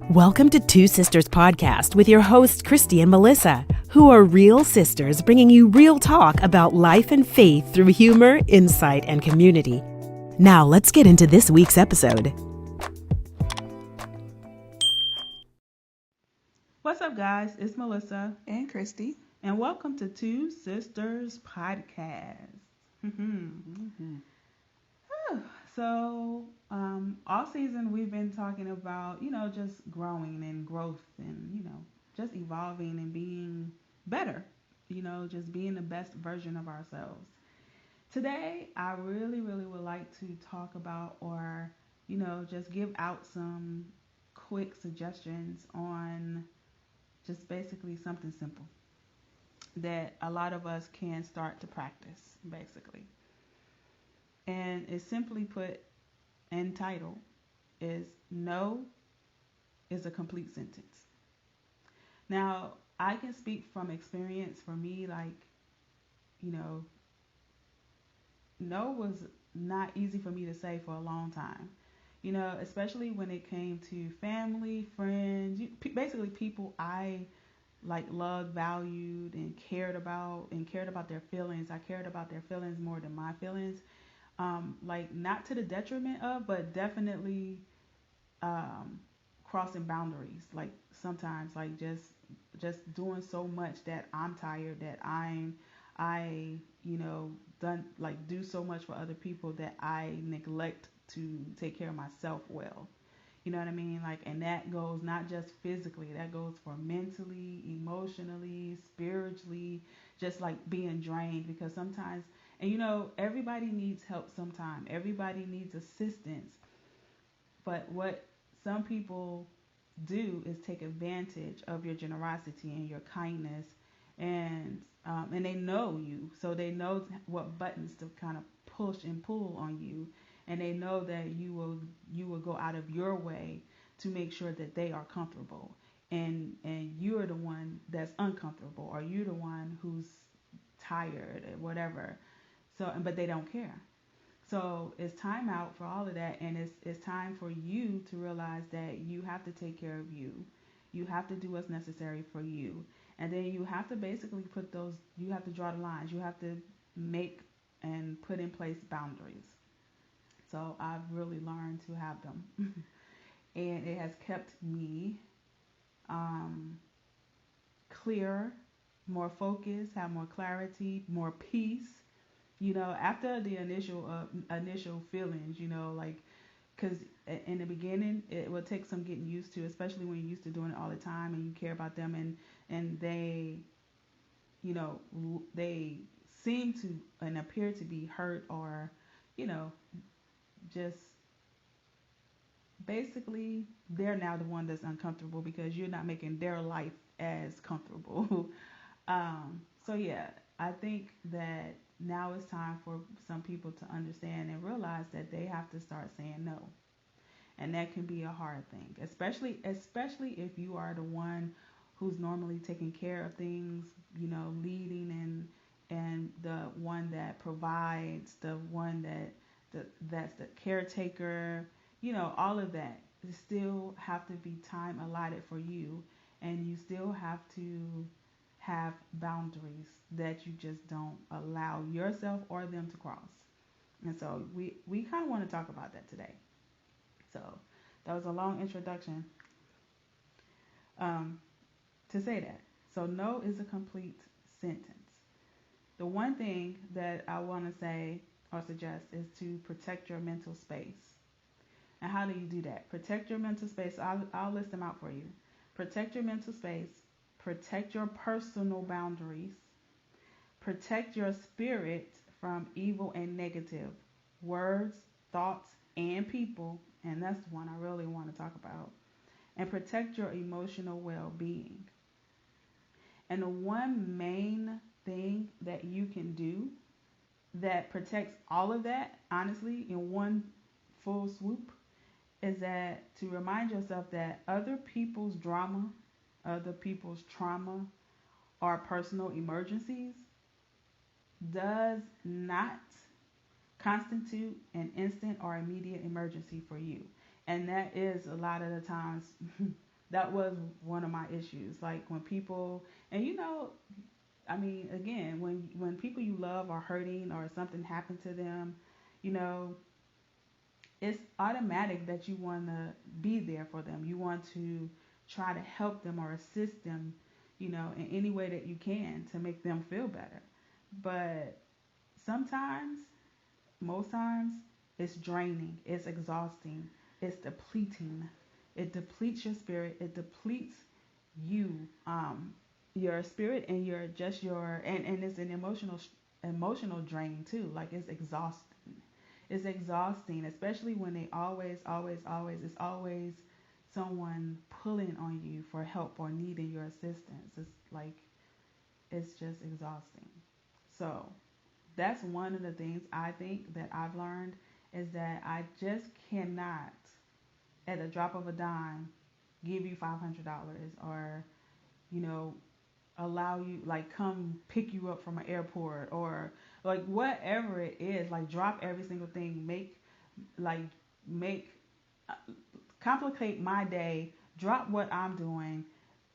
Welcome to Two Sisters Podcast with your hosts, Kristy and Melissa, who are real sisters bringing you real talk about life and faith through humor, insight, and community. Now, let's get into this week's episode. What's up, guys? It's Melissa and Kristy, and welcome to Two Sisters Podcast. So, all season we've been talking about, just growing and growth and, just evolving and being better, just being the best version of ourselves. Today, I really would like to talk about or, just give out some quick suggestions on just basically something simple that a lot of us can start to practice, basically. And it's simply put and title is no is a complete sentence. Now, I can speak from experience. For me, no was not easy for me to say for a long time. Especially when it came to family, friends, basically people I loved, valued, and cared about their feelings. I cared about their feelings more than my feelings. Not to the detriment of, but definitely crossing boundaries. Sometimes, just doing so much that I'm tired, that I done do so much for other people that I neglect to take care of myself well. You know what I mean? And that goes not just physically, that goes for mentally, emotionally, spiritually, just being drained, because sometimes, and everybody needs help sometimes. Everybody needs assistance. But what some people do is take advantage of your generosity and your kindness, and they know you, so they know what buttons to kind of push and pull on you, and they know that you will go out of your way to make sure that they are comfortable, and you're the one that's uncomfortable, or you're the one who's tired or whatever. So, but they don't care. So it's time out for all of that, and it's time for you to realize that you have to take care of you. You have to do what's necessary for you, and then you have to basically you have to draw the lines. You have to make and put in place boundaries. So I've really learned to have them, and it has kept me clear, more focused, have more clarity, more peace. After the initial feelings, because in the beginning it will take some getting used to, especially when you're used to doing it all the time and you care about them, and they, they seem to and appear to be hurt, or, just basically they're now the one that's uncomfortable because you're not making their life as comfortable. So yeah, I think that now it's time for some people to understand and realize that they have to start saying no. And that can be a hard thing, especially if you are the one who's normally taking care of things, leading, and the one that provides, the one that's the caretaker, all of that. There still have to be time allotted for you, and you still have to have boundaries that you just don't allow yourself or them to cross. And so we kind of want to talk about that today. So that was a long introduction to say that. So no is a complete sentence. The one thing that I want to say or suggest is to protect your mental space. And how do you do that? Protect your mental space. I'll list them out for you. Protect your mental space. Protect your personal boundaries. Protect your spirit from evil and negative words, thoughts, and people. And that's the one I really want to talk about. And protect your emotional well-being. And the one main thing that you can do that protects all of that, honestly, in one full swoop, is that to remind yourself that other people's drama, other people's trauma, or personal emergencies does not constitute an instant or immediate emergency for you. And that is a lot of the times that was one of my issues. Like when people, and I mean, again, when people you love are hurting or something happened to them, you know, it's automatic that you want to be there for them. You want to try to help them or assist them, in any way that you can to make them feel better. But sometimes, most times, it's draining, it's exhausting, it's depleting. It depletes your spirit, it depletes you, your spirit, and and it's an emotional drain too. Like it's exhausting. It's exhausting, especially when they it's always someone pulling on you for help or needing your assistance. It's like, it's just exhausting. So that's one of the things I think that I've learned is that I just cannot, at a drop of a dime, give you $500 or, you know, allow you, like, come pick you up from an airport or like whatever it is, like drop every single thing, like make uh, complicate my day, drop what I'm doing,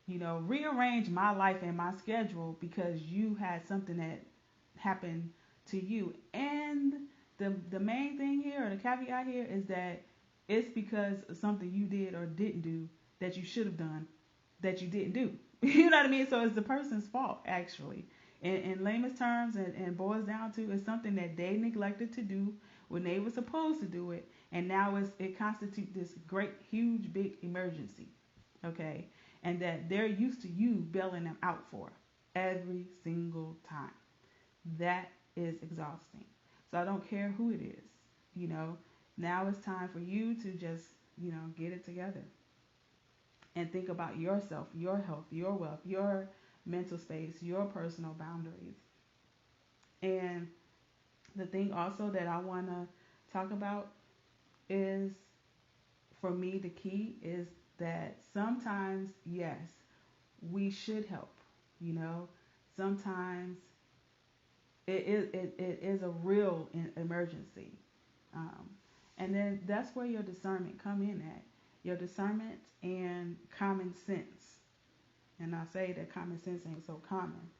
rearrange my life and my schedule because you had something that happened to you. And the main thing here, or the caveat here, is that it's because of something you did or didn't do that you should have done that you didn't do. You know what I mean? So it's the person's fault, actually. In layman's terms, and boils down to, it's something that they neglected to do when they were supposed to do it, and now it constitutes this great, huge, big emergency, okay? And that they're used to you bailing them out for every single time. That is exhausting. So I don't care who it is, Now it's time for you to just, get it together and think about yourself, your health, your wealth, your mental space, your personal boundaries. And the thing also that I want to talk about is, for me, the key is that sometimes, yes, we should help, Sometimes it is a real emergency. Um, and then that's where your discernment come in at. Your discernment and common sense. And I say that common sense ain't so common.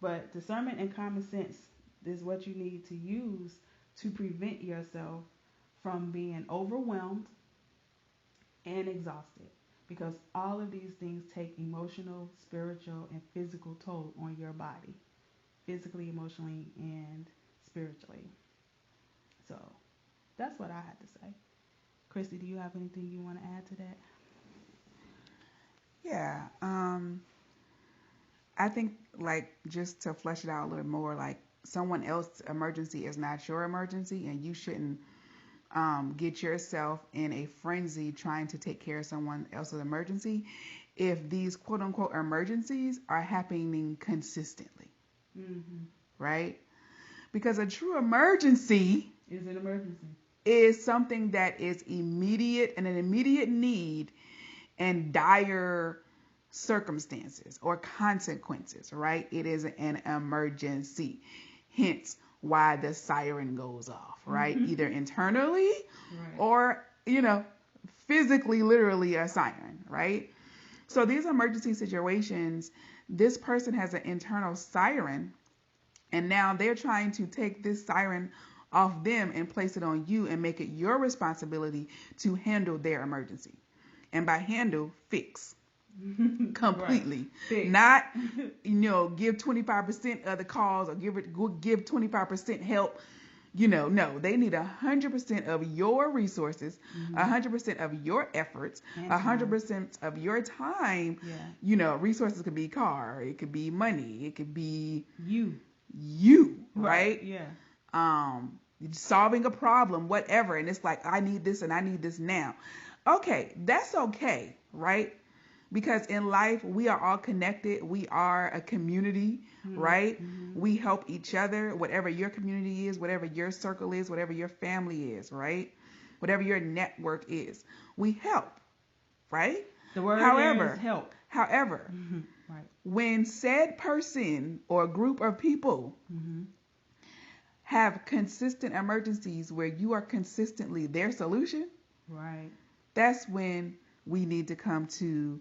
But discernment and common sense is what you need to use to prevent yourself from being overwhelmed and exhausted. Because all of these things take emotional, spiritual, and physical toll on your body. Physically, emotionally, and spiritually. So that's what I had to say. Kristy, do you have anything you want to add to that? Yeah. I think, like, just to flesh it out a little more, like, someone else's emergency is not your emergency, and you shouldn't get yourself in a frenzy trying to take care of someone else's emergency if these quote unquote emergencies are happening consistently. Mm-hmm. Right? Because a true emergency is an emergency. Is something that is immediate and an immediate need and dire circumstances or consequences, right? It is an emergency. Hence why the siren goes off, right? Either internally right. or, physically, literally a siren, right? So these emergency situations, this person has an internal siren, and now they're trying to take this siren off them and place it on you and make it your responsibility to handle their emergency. And by handle, fix. Completely. Right. Not, give 25% of the calls or give 25% help. No, they need 100% of your resources, 100% of your efforts, 100% of your time. Yeah. Resources could be car, it could be money, it could be you, right? Yeah. Solving a problem, whatever. And it's like, I need this and I need this now. Okay, that's okay, right? Because in life, we are all connected. We are a community, right? We help each other, whatever your community is, whatever your circle is, whatever your family is, right? Whatever your network is. We help, right? The word is help. However, right. When said person or group of people have consistent emergencies where you are consistently their solution, right, that's when we need to come to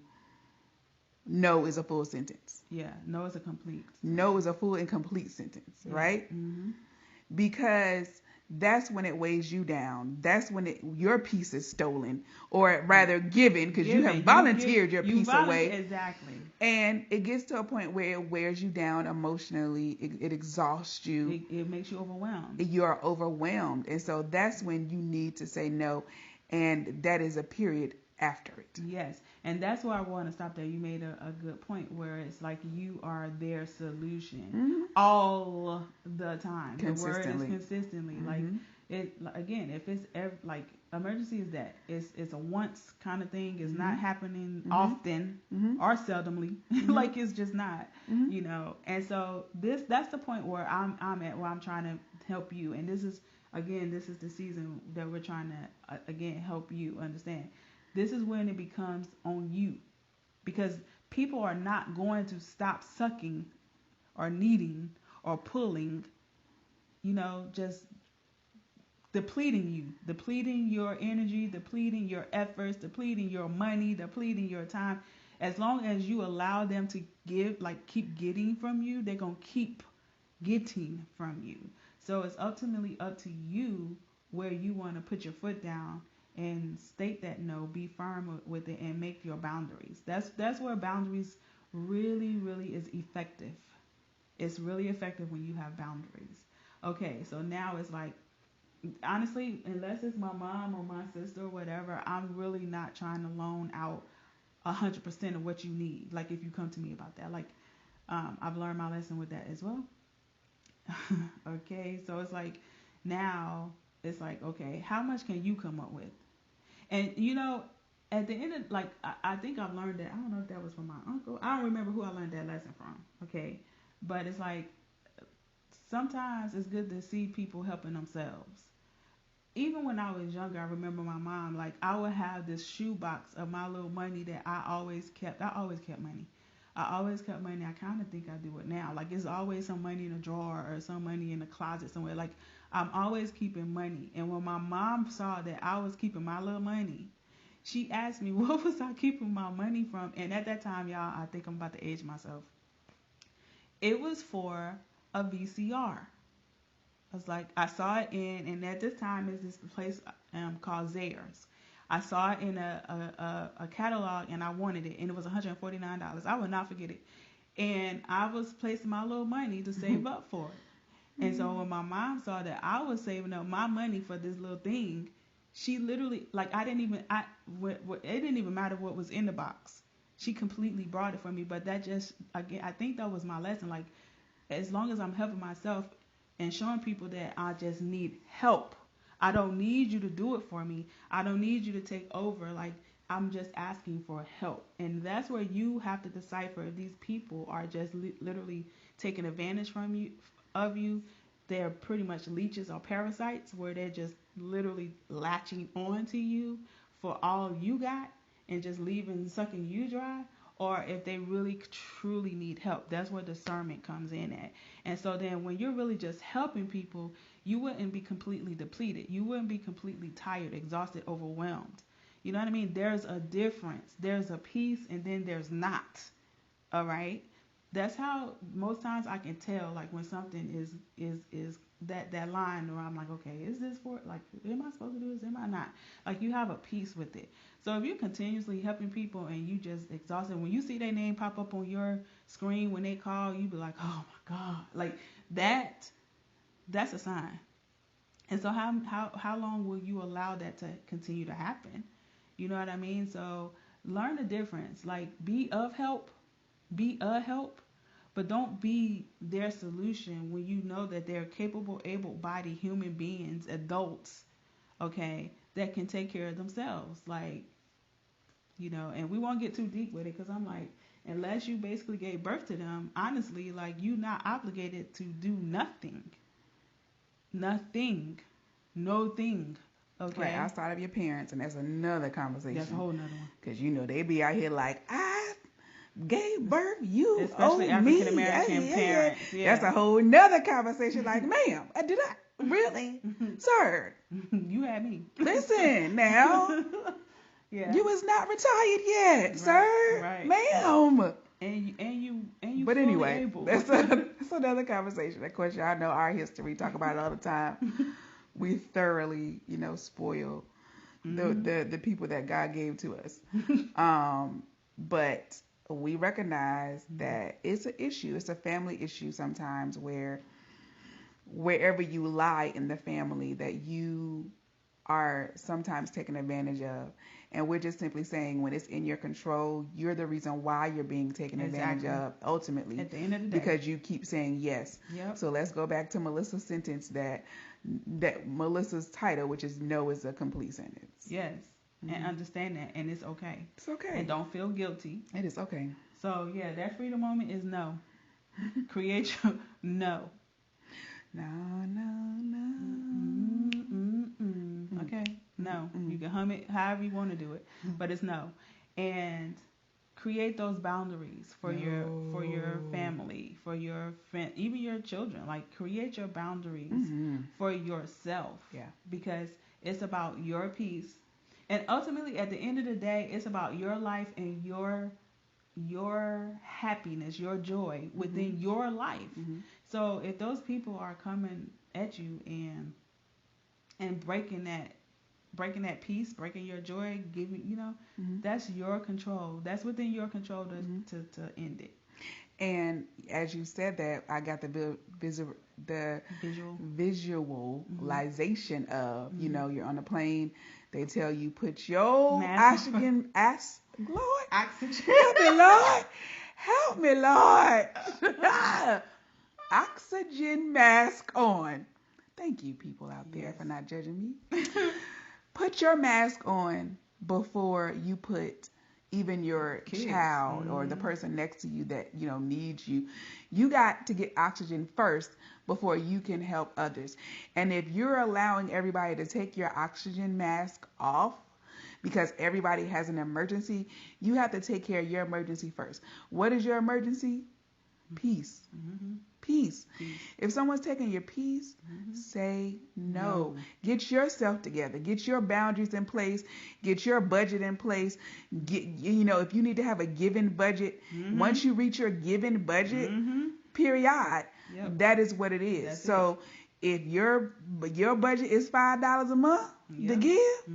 no is a full sentence. Yeah, no is a complete sentence. No is a full and complete sentence, right? Mm-hmm. Because that's when it weighs you down. That's when your piece is stolen, or rather given, because you have volunteered your piece away. Exactly. And it gets to a point where it wears you down emotionally. It exhausts you. It makes you overwhelmed. You are overwhelmed. And so that's when you need to say no. And that is a period after it. Yes. And that's why I want to stop there. You made a good point where it's like you are their solution all the time. Consistently. The word is consistently. Like it again, if it's like emergency is that. It's a once kind of thing. It's not happening often or seldomly. Like it's just not. You know. And so that's the point where I'm at, where I'm trying to help you. And this is the season that we're trying to again help you understand. This is when it becomes on you, because people are not going to stop sucking or needing or pulling, you know, just depleting your energy, depleting your efforts, depleting your money, depleting your time. As long as you allow them to keep getting from you, they're going to keep getting from you. So it's ultimately up to you where you want to put your foot down and state that no, be firm with it, and make your boundaries. That's where boundaries really, really is effective. It's really effective when you have boundaries. Okay, so now it's like, honestly, unless it's my mom or my sister or whatever, I'm really not trying to loan out 100% of what you need. Like if you come to me about that, like I've learned my lesson with that as well. Okay, so it's like now it's like, okay, how much can you come up with? And you know, at the end of I think I've learned that. I don't know if that was from my uncle. I don't remember who I learned that lesson from. Okay, but it's like sometimes it's good to see people helping themselves. Even when I was younger, I remember my mom, like I would have this shoebox of my little money that I always kept. I always kept money. I kind of think I do it now. Like it's always some money in a drawer or some money in the closet somewhere. Like I'm always keeping money. And when my mom saw that I was keeping my little money, she asked me, what was I keeping my money from? And at that time, y'all, I think I'm about to age myself. It was for a VCR. I was like, I saw it and at this time is this place called Zayre's. I saw it in a catalog and I wanted it, and it was $149. I will not forget it. And I was placing my little money to save up for it. And so when my mom saw that I was saving up my money for this little thing, she literally, like, it didn't even matter what was in the box. She completely brought it for me. But that just, again, I think that was my lesson. Like, as long as I'm helping myself and showing people that I just need help, I don't need you to do it for me. I don't need you to take over. Like, I'm just asking for help. And that's where you have to decipher if these people are just literally taking advantage of you. They're pretty much leeches or parasites, where they're just literally latching on to you for all you got and just sucking you dry. Or if they really truly need help. That's where discernment comes in at. And so then when you're really just helping people, you wouldn't be completely depleted. You wouldn't be completely tired, exhausted, overwhelmed. You know what I mean? There's a difference. There's a peace and then there's not. All right? That's how most times I can tell, like, when something is that line where I'm like, okay, is this for, like, am I supposed to do this? Am I not? Like, you have a peace with it. So if you're continuously helping people and you just exhausted, when you see their name pop up on your screen when they call, you be like, oh my God, like that's a sign. And so how long will you allow that to continue to happen? You know what I mean? So learn the difference. Like, be a help, but don't be their solution when you know that they're capable, able-bodied human beings, adults, okay, that can take care of themselves. Like, you know, and we won't get too deep with it, because I'm like, unless you basically gave birth to them, honestly, like, you're not obligated to do nothing, no thing, okay? Right, outside of your parents, and that's another conversation. That's a whole nother one. Because, you know, they be out here like, I gave birth, you especially owe me. African American parents. Yeah. That's a whole nother conversation. Like, ma'am, did I really? Sir, you had me. Listen now. Yeah. You is not retired yet, Right, sir, right. ma'am. And you But fully anyway, able. that's another conversation. Of course, y'all know our history. Talk about it all the time. We thoroughly, spoil the people that God gave to us. But we recognize that it's an issue. It's a family issue sometimes wherever you lie in the family that you are sometimes taken advantage of. And we're just simply saying when it's in your control, you're the reason why you're being taken advantage of ultimately. At the end of the day. Because you keep saying yes. Yep. So let's go back to Melissa's sentence that Melissa's title, which is no, is a complete sentence. Yes. And understand that. And it's okay. It's okay. And don't feel guilty. It is okay. So yeah, that freedom moment is no. Create your no. No, no, no. Okay, no. You can hum it however you want to do it, but it's no. And create those boundaries for your family, for your friend, even your children. Like create your boundaries for yourself. Yeah. Because it's about your peace, and ultimately at the end of the day, it's about your life and your happiness, your joy within your life. So if those people are coming at you and breaking that peace, breaking your joy, giving, that's your control. That's within your control to end it. And as you said that, I got the visualization of, you're on a plane, they tell you put your oxygen, Lord, help me, Lord, help me, Lord, oxygen mask on. Thank you, people out there, for not judging me. Put your mask on before you put even your child or the person next to you that needs you. You got to get oxygen first before you can help others. And if you're allowing everybody to take your oxygen mask off because everybody has an emergency, you have to take care of your emergency first. What is your emergency? Peace. Peace. If someone's taking your peace, say no. Get yourself together. Get your boundaries in place. Get your budget in place. If you need to have a given budget, once you reach your given budget, period, that is what it is. That's so if your budget is $5 a month to give,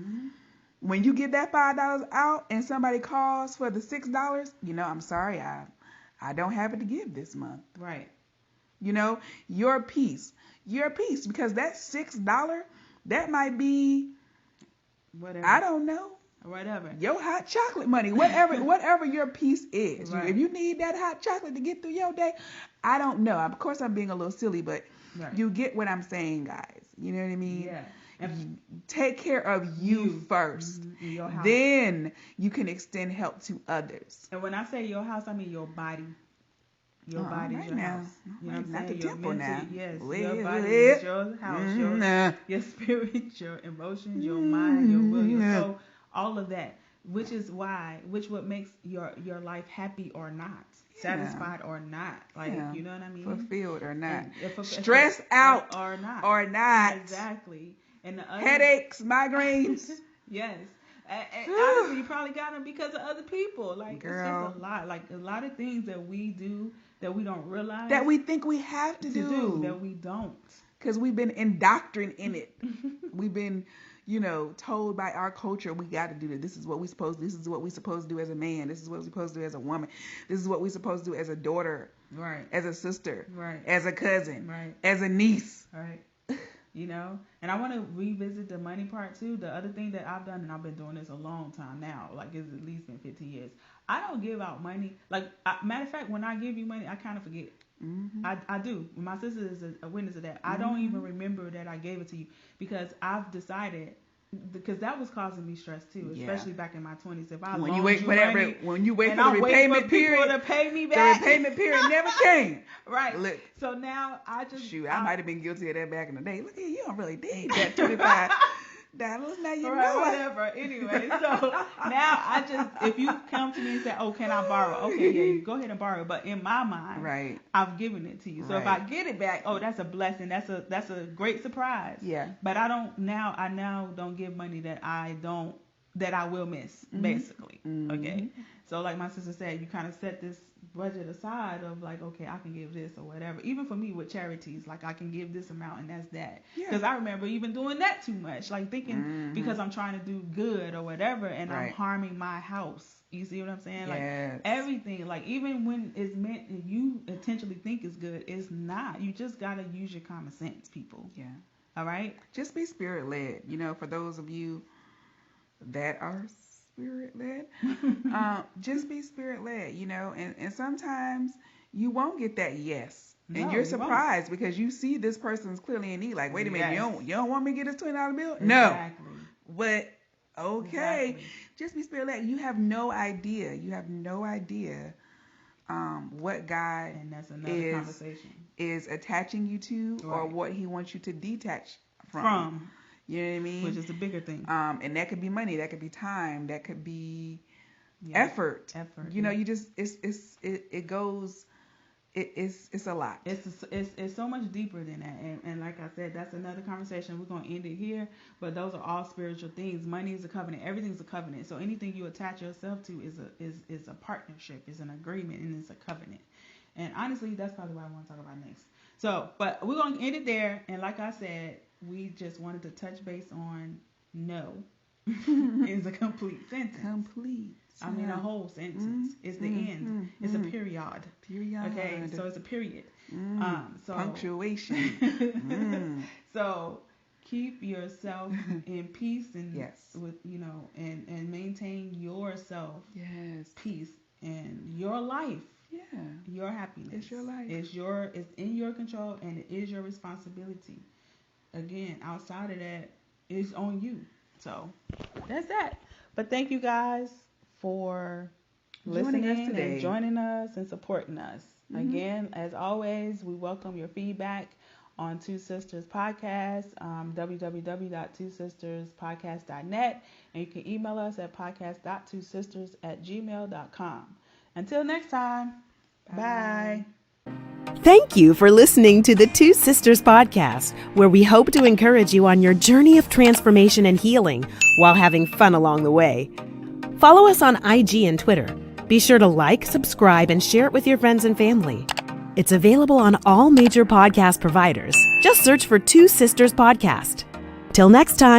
when you get that $5 out and somebody calls for the $6, I'm sorry, I don't have it to give this month. Right. Your peace, because that $6, that might be, whatever. I don't know, whatever. Your hot chocolate money, whatever your peace is. Right. If you need that hot chocolate to get through your day, I don't know. Of course, I'm being a little silly, but you get what I'm saying, guys. You know what I mean? Yeah. And take care of you first. In your house. Then you can extend help to others. And when I say your house, I mean your body. Your body is your house. You know what I'm Not saying? the temple now. Yes. Well, your body is your house. Your spirit, your emotions, your mind, your will, your soul, all of that. Which what makes your life happy or not, satisfied or not, you know what I mean? Fulfilled or not, stressed out or not, exactly. And the other, headaches, migraines. Yes. And honestly, you probably got them because of other people. Girl. It's just a lot. A lot of things that we do that we don't realize. That we think we have to do. That we don't. Because we've been indoctrinated in it. We've been, told by our culture we got to do this. This is what we're supposed to do. This is what we're supposed to do as a man. This is what we're supposed to do as a woman. This is what we're supposed to do as a daughter. Right. As a sister. Right. As a cousin. Right. As a niece. Right. And I want to revisit the money part too. The other thing that I've done, and I've been doing this a long time now, it's at least been 15 years. I don't give out money. Matter of fact, when I give you money, I kind of forget. I do. My sister is a witness of that. I don't even remember that I gave it to you because I've decided, because that was causing me stress too, especially back in my 20s. If I when you wait for the repayment period to pay me back, the repayment period never came. Right. Look, so now I just I might have been guilty of that back in the day. Look at you, don't really need that $25. Now you know whatever. Anyway, so now if you come to me and say, "Oh, can I borrow?" Okay, yeah, you go ahead and borrow. But in my mind, I've given it to you. So if I get it back, oh, that's a blessing. That's a great surprise. Yeah. But I now don't give money that I don't that I will miss, basically. Okay. So like my sister said, you kind of set this budget aside of like, okay, I can give this or whatever. Even for me with charities, like I can give this amount and that's that. Because I remember even doing that too much, like thinking because I'm trying to do good or whatever, and I'm harming my house. You see what I'm saying? Like everything, like even when it's meant and you intentionally think it's good, it's not. You just gotta use your common sense, people. Yeah. All right. Just be spirit led. You know, for those of you that are spirit led, just be spirit led. You know, and sometimes you won't get that yes. And you're surprised because you see this person's clearly in need. Like, wait a minute, you don't want me to get this $20 bill? Exactly. No. But okay. Exactly. Just be spirit led. You have no idea. You have no idea what God and that's another conversation is attaching you to, or what He wants you to detach from. You know what I mean? Which is the bigger thing. And that could be money. That could be time. That could be effort. You know, you just it goes. It's a lot. It's so much deeper than that, and like I said, that's another conversation. We're gonna end it here, but those are all spiritual things. Money is a covenant. Everything's a covenant. So anything you attach yourself to is a partnership, is an agreement, and it's a covenant. And honestly, that's probably what I want to talk about next. So, but we're gonna end it there. And like I said, we just wanted to touch base on no is a complete sentence. Complete. I mean, a whole sentence. It's the end. It's a period. Okay, so it's a period. So punctuation. So keep yourself in peace and with and maintain yourself. Peace and your life. Your happiness. It's your life. It's in your control, and it is your responsibility. Again, outside of that, it's on you. So that's that. But thank you guys for listening and joining us and supporting us. Again, as always, we welcome your feedback on Two Sisters Podcast, www.twosisterspodcast.net, and you can email us at podcast.twosisters@gmail.com. Until next time, bye. Thank you for listening to the Two Sisters Podcast, where we hope to encourage you on your journey of transformation and healing while having fun along the way. Follow us on IG and Twitter. Be sure to like, subscribe, and share it with your friends and family. It's available on all major podcast providers. Just search for Two Sisters Podcast. Till next time.